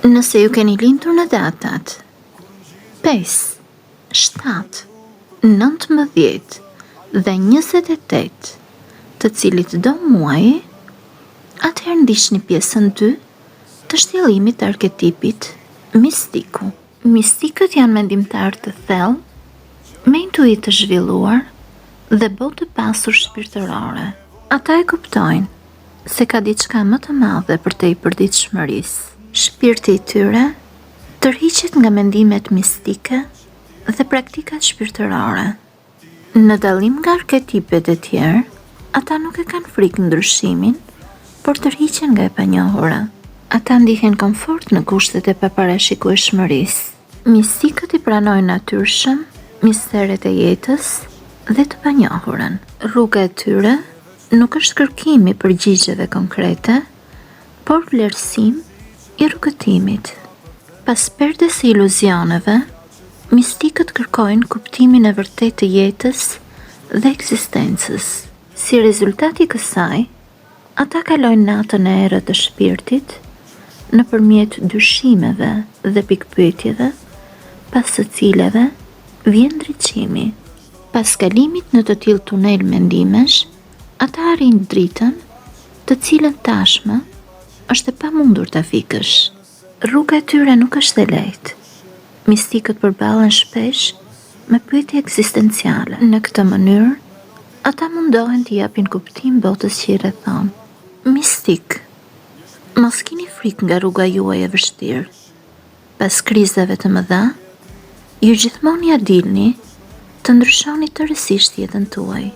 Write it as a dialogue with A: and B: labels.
A: Nëse ju keni lindur në datat 5, 7, 19 dhe 28 të cilit do muaji, atëherë ndiqni pjesën 2 të shtjellimit të arketipit mistiku. Mistikët janë mendimtarë të thellë, me intuitë të zhvilluar dhe botë të pasur shpirtërore. Ata e kuptojnë se ka diçka më të madhe për te i përditshmërisë. Shpirti i tyre tërhiqet nga mendimet mistike dhe praktikat shpirtërore. Në dallim nga arketipet e tjerë, ata nuk e kanë frikë ndryshimin, por tërhiqen nga e panjohura. Ata ndihen komfort në kushtet e paparashikueshmërisë. Mistikët i pranojnë natyrshëm misteret e jetës dhe të panjohurën. Rruga e tyre nuk është kërkimi përgjigjeve konkrete, por vlerësim i rrugëtimit. Pas perdes së iluzioneve, mistikët kërkojnë kuptimin e vërtetë të jetës dhe ekzistencës. Si rezultati i kësaj, ata kalojnë natën e errët të shpirtit nëpërmjet dyshimeve dhe pikpyetjeve, pas së cilave vjen ndriçimi. Pas kalimit në të tillë tunel mendimesh, ata arrin dritën, të cilën tashmë është e pamundur ta fikësh. Rruga e tyre nuk është e lehtë. Mistikët përballen shpesh me pyetje ekzistenciale. Në këtë mënyrë, ata mundohen t'i japin kuptim botës që i rrethon. Mistik, mos keni frikë nga rruga juaj e vështirë. Pas krizave të mëdha, ju gjithmonë ja dilni të ndryshoni tërësisht jetën tuaj.